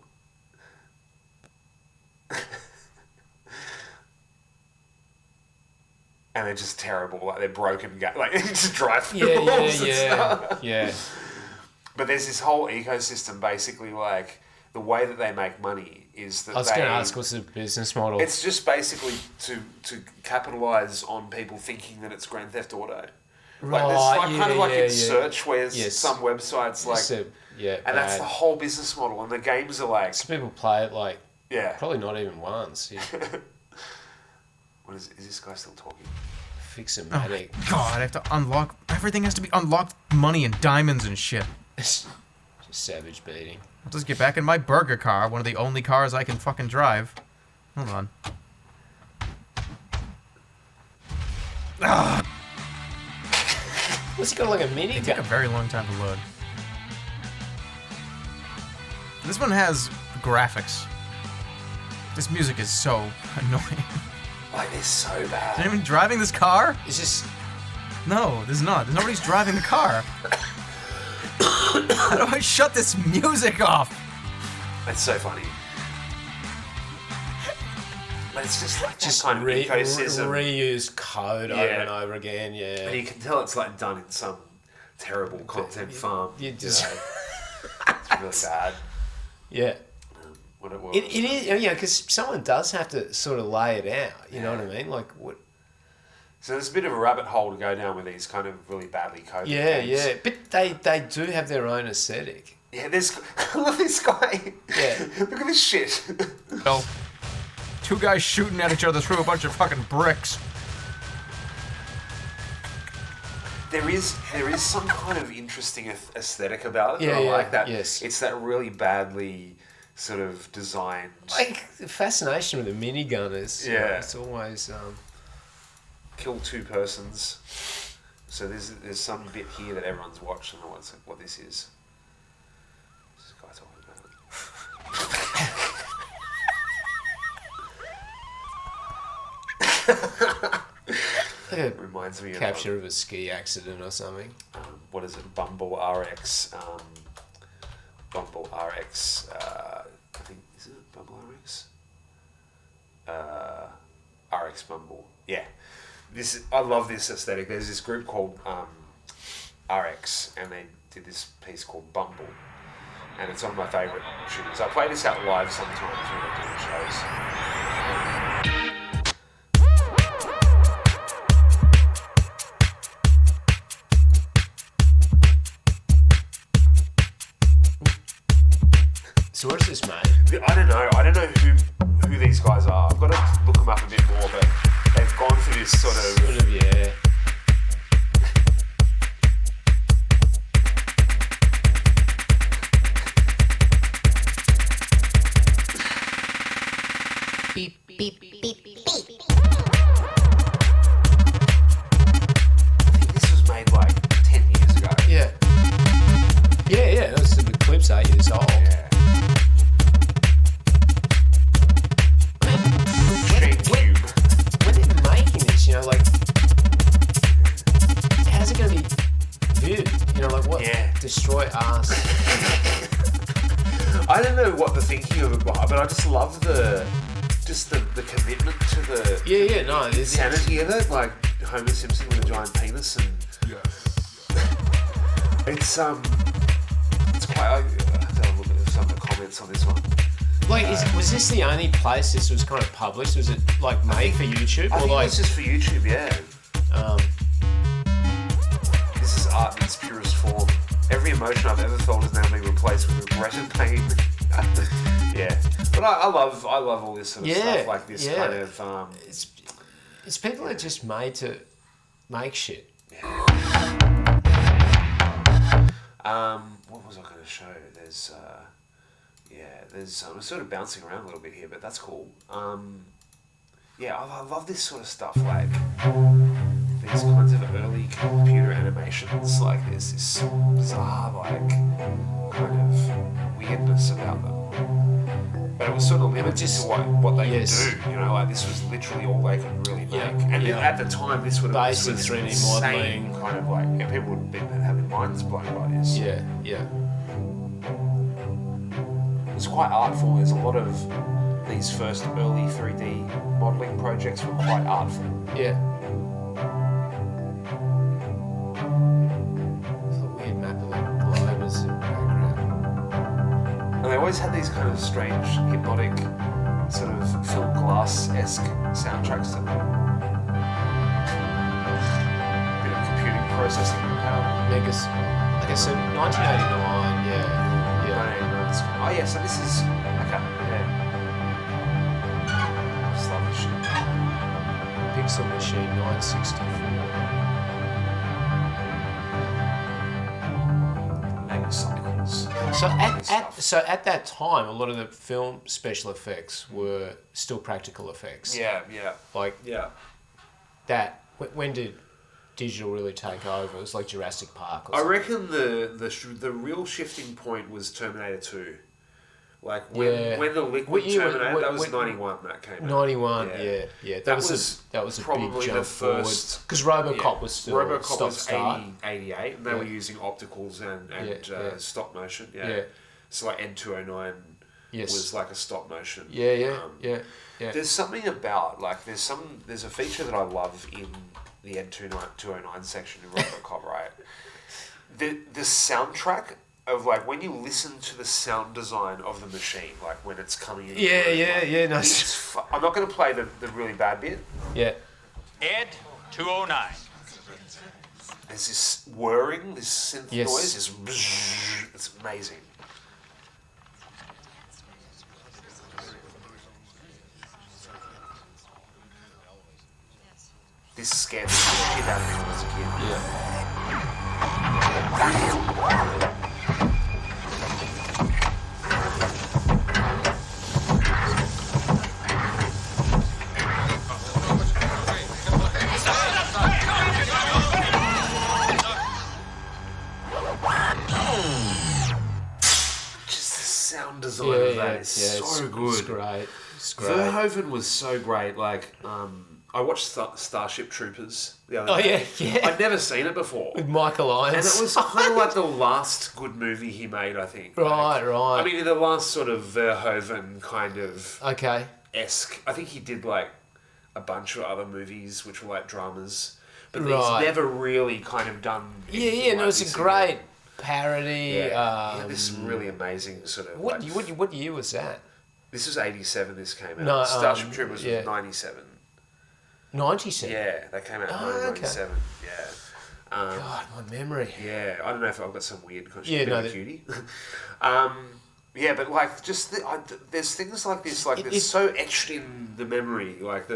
And they're just terrible. Like they're broken. Like you just drive through the walls and stuff. Yeah. But there's this whole ecosystem. Basically, like the way that they make money is that I was going to ask, what's the business model? It's just basically to capitalize on people thinking that it's Grand Theft Auto. Right. Like there's kind of like in search where some websites like and that's the whole business model. And the games are like some people play it like probably not even once. Yeah. What is this guy still talking? Fix-o-matic. Oh God, I have to unlock. Everything has to be unlocked. Money and diamonds and shit. Just savage beating. I'll just get back in my burger car, one of the only cars I can fucking drive. Hold on. What's it got like a mini? It took a very long time to load. This one has graphics. This music is so annoying. Like, it's so bad. Is anyone driving this car? It's just... No, there's not. There's nobody's driving the car. How do I shut this music off? It's so funny. But it's just like Just kind of ecosystem. reuse code over and over again, yeah. And you can tell it's like done in some terrible content farm. You just... It's really bad. Yeah. What it was. It is, yeah, because someone does have to sort of lay it out, you know what I mean? Like, what... So there's a bit of a rabbit hole to go down with these kind of really badly coded Yeah, games. yeah. But they do have their own aesthetic. Yeah, I love this guy. Yeah. Look at this shit. No. Two guys shooting at each other through a bunch of fucking bricks. There is some kind of interesting aesthetic about it. Yeah, I yeah, like that. yes. It's that really badly sort of designed. Like, the fascination with the minigun is... Yeah. You know, it's always... Kill two persons. So there's some bit here that everyone's watched and what this is. This guy talking about it. Reminds me capture of a ski accident or something. What is it? Bumble RX. Bumble RX. I think, is it Bumble RX? RX Bumble. Yeah. I love this aesthetic. There's this group called RX, and they did this piece called Bumble, and it's one of my favourite tunes. I play this out live sometimes when I'm doing shows. So what is this, mate? I don't know who these guys are. I've got to look them up a bit more, but they've gone for this sort of yeah. Beep, beep, beep, beep, beep. I think this was made like 10 years ago. Yeah. Yeah, those the clips 8 years old. Yeah. When they're making this, you know, like, how's it going to be viewed? You know, like, what? Yeah. Destroy us. I don't know what the thinking of it was, but I just love the commitment to the no, insanity of it, like Homer Simpson with a giant penis, and it's quite. I have to look at some of the comments on this one. Like, was this the only place this was kind of published? Was it like made for YouTube? I think like it's just for YouTube, yeah. This is art in its purest form. Every emotion I've ever felt has now been replaced with regret and pain. Yeah, but I love all this sort of stuff, like this kind of. It's people that are just made to make shit. What was I going to show? There's I'm sort of bouncing around a little bit here, but that's cool. I love this sort of stuff, like these kinds of early computer animations. Like there's this bizarre, like, kind of weirdness about them. But it was sort of limited to what they could do. You know, like this was literally all they could really make. And at the time, this would have basic 3D modeling, kind of like people would have been having minds blown by this. Yeah. It's quite artful. There's a lot of these first early 3D modeling projects were quite artful. Yeah. It's a weird map of like globes in the background. And they always had these kind of strange, hypnotic, sort of film glass-esque soundtracks to them. Bit of computing processing power. Megas. Okay, so 1989, yeah. Oh yeah, so this is okay. Yeah. I just love this shit. Pixel Machine 964. Megacycles. So at that time, a lot of the film special effects were still practical effects. Yeah. Like yeah. That When did digital really take over? It was like Jurassic Park or I something. reckon the real shifting point was Terminator 2. Like when the Liquid Terminator, that was 91 that came out. 91, yeah. That was a probably big jump the first. Because RoboCop was still RoboCop was start. 88, and they were using opticals and stop motion. Yeah. So like N209 was like a stop motion. Yeah. There's something about there's a feature that I love in the N209 section in RoboCop, right? The soundtrack of like when you listen to the sound design of the machine, like when it's coming in. Nice. I'm not going to play the really bad bit. Yeah. Ed 209. There's this whirring, this synth noise, it's amazing. This scared the shit out of me when I was a kid. Just the sound design of that is so good. It's great. Verhoeven was so great. Like, I watched Starship Troopers the other day. I'd never seen it before. With Michael Irons. And it was kind of like the last good movie he made, I think. Right. I mean, the last sort of Verhoeven kind of Okay. esque. I think he did like a bunch of other movies which were like dramas. But Right. he's never really kind of done anything No, like it's this a great parody. this really amazing sort of... What year was that? This was 87 this came out. No, Starship Troopers was 97. 97? Yeah, they came out in 1997. Yeah. God, my memory. Yeah, I don't know if I've got some weird cutie. Yeah, but like just there's things like this, like it's so etched in the memory, like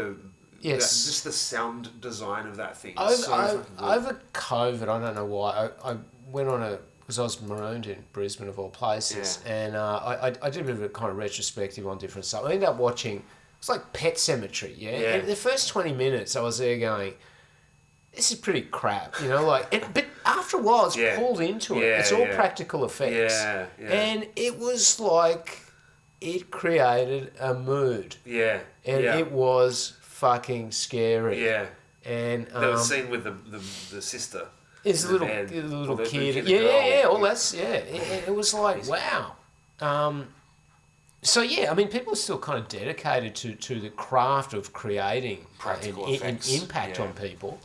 just the sound design of that thing. Over COVID, I don't know why, I went on because I was marooned in Brisbane of all places, and I did a bit of a kind of retrospective on different stuff. I ended up watching. It's like Pet Sematary, And the first 20 minutes, I was there going, "This is pretty crap," but after a while, it's pulled into it. It's all practical effects, and it was like it created a mood. It was fucking scary. And the scene with the sister. It's a little kid. All that's It was like wow. So I mean, people are still kind of dedicated to the craft of creating practical effects, an impact on people.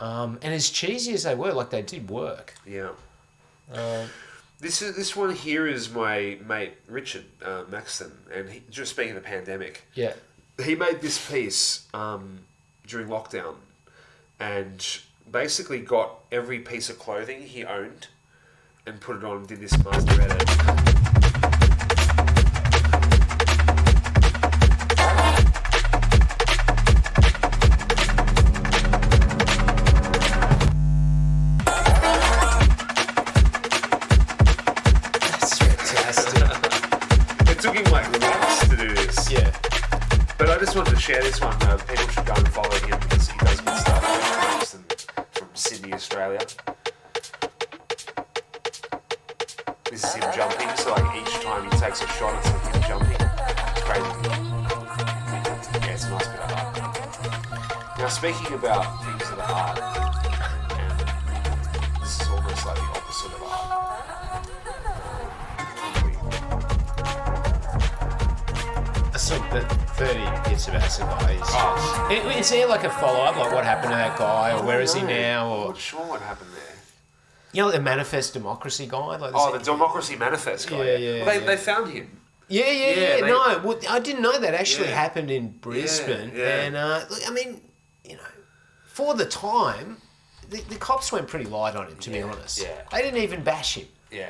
And as cheesy as they were, like they did work. This one here is my mate Richard Maxton, and just speaking of the pandemic, he made this piece during lockdown, and basically got every piece of clothing he owned and put it on and did this master edit. But I just wanted to share this one. People should go and follow him because he does good stuff. From Sydney, Australia. This is him jumping, so like each time he takes a shot, it's like him jumping. It's crazy. Yeah, it's a nice bit of art. Now, speaking about things that are art, this is almost like the opposite of art. So the 30 bits of acid guy is there like a follow-up, like what happened to that guy, or where is he now? Or I'm not sure what happened there. You know, the Manifest Democracy guy? Like the Democracy Manifest guy. They found him. Well, I didn't know that actually happened in Brisbane. And, look, I mean, for the time, the cops went pretty light on him, to be honest. They didn't even bash him. He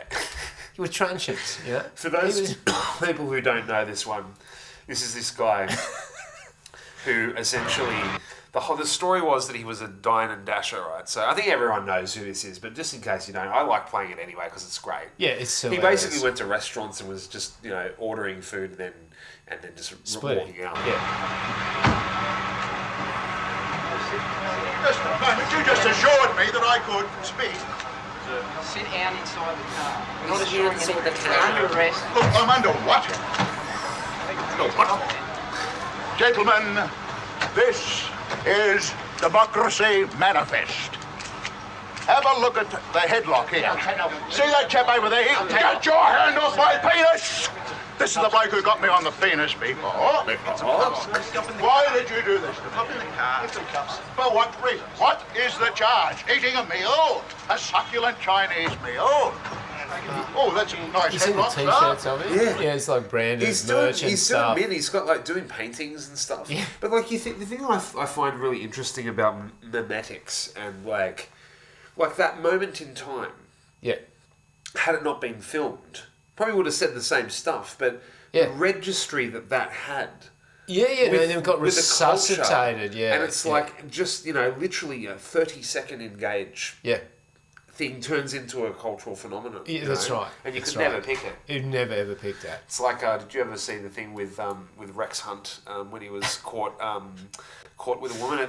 was truncheons, For those people who don't know this one, this is this guy who essentially... The story was that he was a dine and dasher, right? So I think everyone knows who this is, but just in case you don't, I like playing it anyway because it's great. Yeah, it's He basically went to restaurants and was just, ordering food and then just walking out. Just a moment. You just assured me that I could speak. Sit down inside the car. We're not Sit assuring inside anything. the You're car. under arrest. Look, I'm under what? Gentlemen, this is Democracy Manifest. Have a look at the headlock here. See that chap over there? Get your hand off my penis! This is the bloke who got me on the penis before. Why did you do this to me? Up in the car. For what reason? What is the charge? Eating a meal? A succulent Chinese meal? Oh, that's a nice You see the headlock. t-shirts of it? Yeah, it's like branded merch and He's stuff. doing he's got like doing paintings and stuff. Yeah. But like the thing I find really interesting about memetics and like that moment in time. Yeah. Had it not been filmed, probably would have said the same stuff. But the registry that had. Yeah, and then it got with the resuscitated. culture, and it's like just literally a 30-second engage. Yeah. Thing turns into a cultural phenomenon. Yeah, that's right. And you That's could right. never pick it. You'd never ever pick that. It's like, did you ever see the thing with Rex Hunt when he was caught with a woman?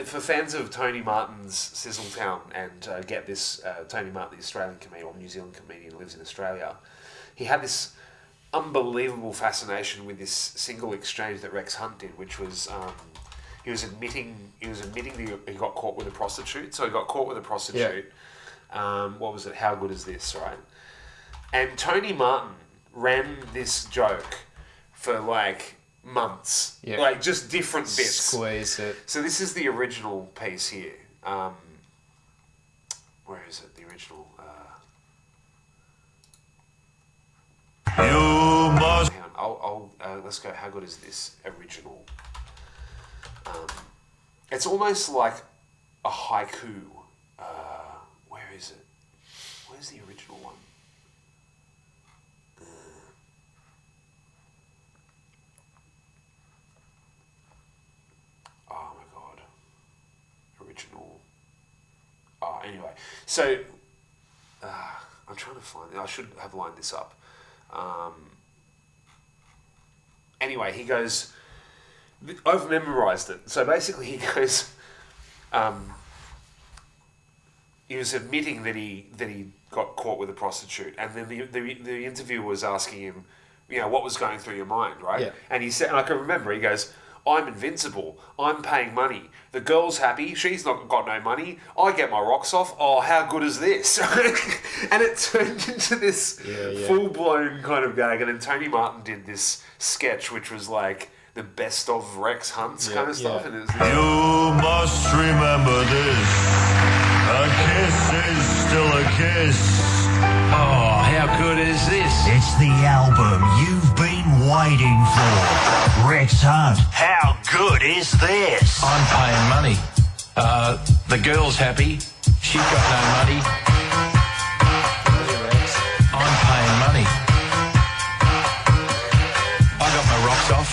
For fans of Tony Martin's Sizzletown, and get this, Tony Martin, the Australian comedian or New Zealand comedian, lives in Australia. He had this unbelievable fascination with this single exchange that Rex Hunt did, which was he was admitting that he got caught with a prostitute. So he got caught with a prostitute. Yeah. What was it? How good is this, right? And Tony Martin ran this joke for like months. Yeah. Like just different bits. Squeeze it. So this is the original piece here. Where is it? The original. You must. Hang on. Let's go. How good is this original? It's almost like a haiku. Where is it? Where's the original one? Oh my god. Original. Anyway. So, I'm trying to find it. I should have lined this up. Anyway, he goes... I've memorised it. So basically he goes... he was admitting that he got caught with a prostitute, and then the interviewer was asking him, what was going through your mind, right? Yeah. And he said, and I can remember, he goes, "I'm invincible. I'm paying money. The girl's happy. She's not got no money. I get my rocks off. Oh, how good is this?" And it turned into this full-blown kind of gag. And then Tony Martin did this sketch, which was like the best of Rex Hunt's kind of stuff. And it was You must remember this. A kiss is still a kiss. Oh, how good is this? It's the album you've been waiting for. Rex Hunt. How good is this? I'm paying money. The girl's happy. She's got no money. I'm paying money. I got my rocks off.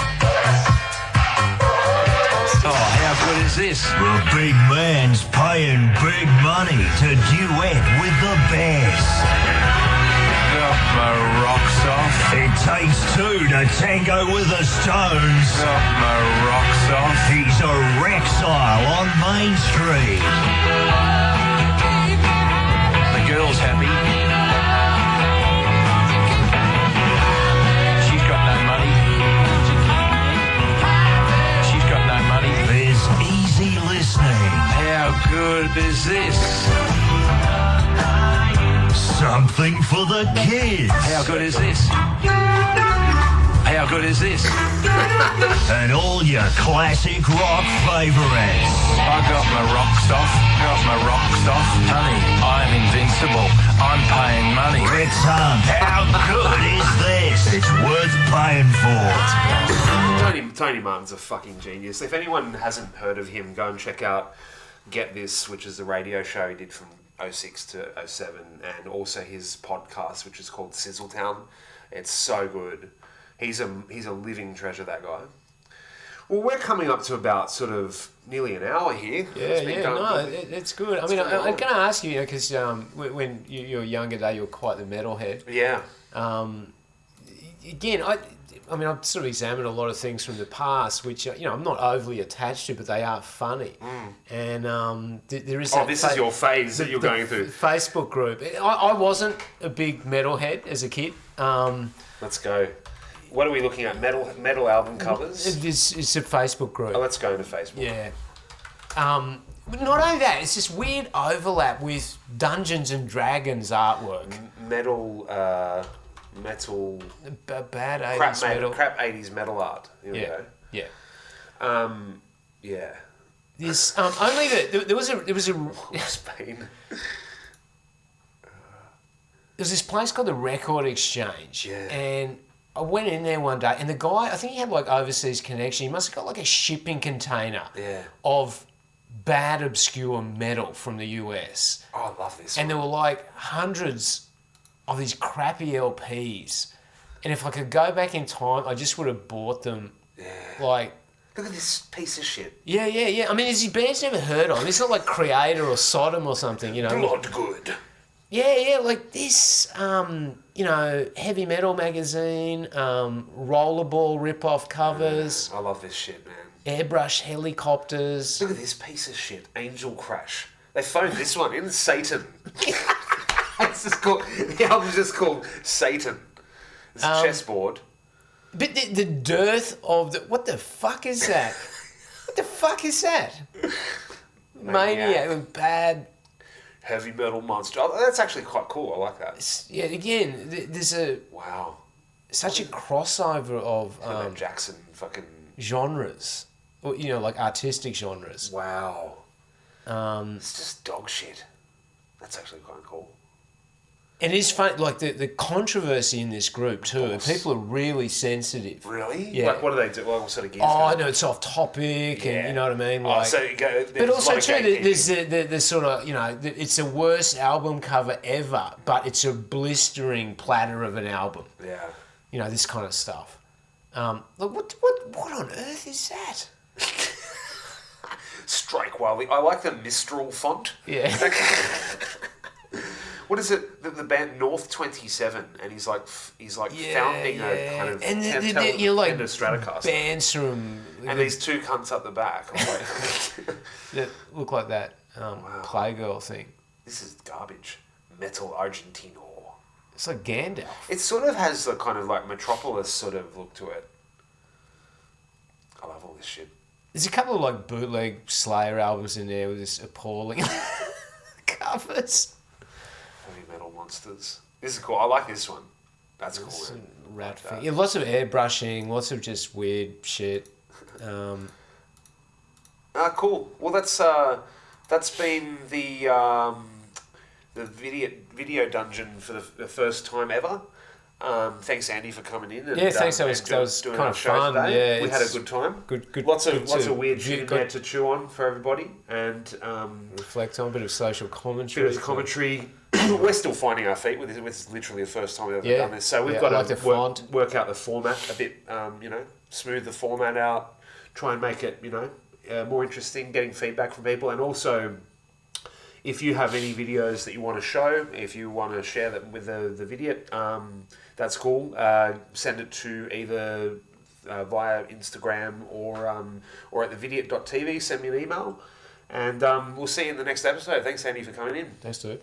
Oh, how good is this? The big man's paying big money to duet with the best. Got my rocks off. It takes two to tango with the Stones. Got my rocks off. He's a Rexile on Main Street. The girl's happy. She's got no money. She's got no money. There's easy listening. How good is this? Something for the kids. How good is this? How good is this? And all your classic rock favourites. I got my rocks off. Got my rocks off. Honey, I'm invincible. I'm paying money. Rex Hunt, how good is this? It's worth paying for. Tony Martin's a fucking genius. If anyone hasn't heard of him, go and check out Get This, which is the radio show he did from 06 to 07, and also his podcast, which is called Sizzletown. It's so good. He's a living treasure, that guy. Well, we're coming up to about sort of nearly an hour here. It's good. I mean, I'm going to ask you, because when you were younger, you were quite the metalhead. Yeah. again, I mean, I've sort of examined a lot of things from the past, which I'm not overly attached to, but they are funny. And there is. This is your phase that you're going through. Facebook group. I wasn't a big metalhead as a kid. Let's go. What are we looking at? Metal album covers. It's a Facebook group. Oh, let's go into Facebook. Yeah. But not only that, it's this weird overlap with Dungeons and Dragons artwork. Metal. Bad 80s metal. Crap 80s metal art. Here we go. Yeah. Yeah. This only that there was a Spain. There's this place called the Record Exchange. Yeah. And I went in there one day, and the guy, I think he had like overseas connection. He must have got like a shipping container of bad obscure metal from the US. Oh, I love this. And there were like hundreds of these crappy LPs. And if I could go back in time, I just would have bought them. Yeah. Like, look at this piece of shit. Yeah. I mean, is he bands never heard of? It's not like Creator or Sodom or something, Blood Good. Yeah, like this, heavy metal magazine, rollerball rip-off covers. I love this shit, man. Airbrush helicopters. Look at this piece of shit. Angel Crash. They phoned this one in. Satan. The album's just called Satan. It's a chessboard. But the dearth of the... What the fuck is that? What the fuck is that? Maniac. Bad... Heavy metal monster. Oh, that's actually quite cool. I like that. Yeah, again, there's a... Wow. Such a crossover of... Jackson fucking... genres. Or, like artistic genres. Wow. It's just dog shit. That's actually quite cool. And it's fun, like the controversy in this group too. People are really sensitive. Really? Yeah. Like, what do they do? What sort of gears? I know it's off topic, and you know what I mean. Like, so you go, but also too, there's the sort of it's the worst album cover ever, but it's a blistering platter of an album. Yeah. This kind of stuff. Like what on earth is that? Strike while I like the Mistral font. Yeah. What is it? The band North 27, and he's like founding a kind of and like Stratocaster. Bands from and these two cunts up the back. That look like that Playgirl thing. This is garbage. Metal Argentino. It's like Gandalf. It sort of has a kind of like Metropolis sort of look to it. I love all this shit. There's a couple of like bootleg Slayer albums in there with this appalling covers. Heavy metal monsters. This is cool. I like this one. That's cool. Some rat thing. Yeah, lots of airbrushing, lots of just weird shit. Cool. Well, that's been the video dungeon for the first time ever. Thanks, Andy, for coming in. And, thanks. That was doing kind our of show fun. Today. Yeah, we had a good time. Good. Lots of weird shit in there to chew on for everybody, and reflect on a bit of social commentary. We're still finding our feet with this. It's literally the first time we've ever done this, so we've got to work out the format a bit. Smooth the format out, try and make it more interesting. Getting feedback from people, and also, if you have any videos that you want to show, if you want to share them with the Vidiot, that's cool. Send it to either via Instagram or at thevidiot.tv. Send me an email, and we'll see you in the next episode. Thanks, Andy, for coming in. Thanks, dude.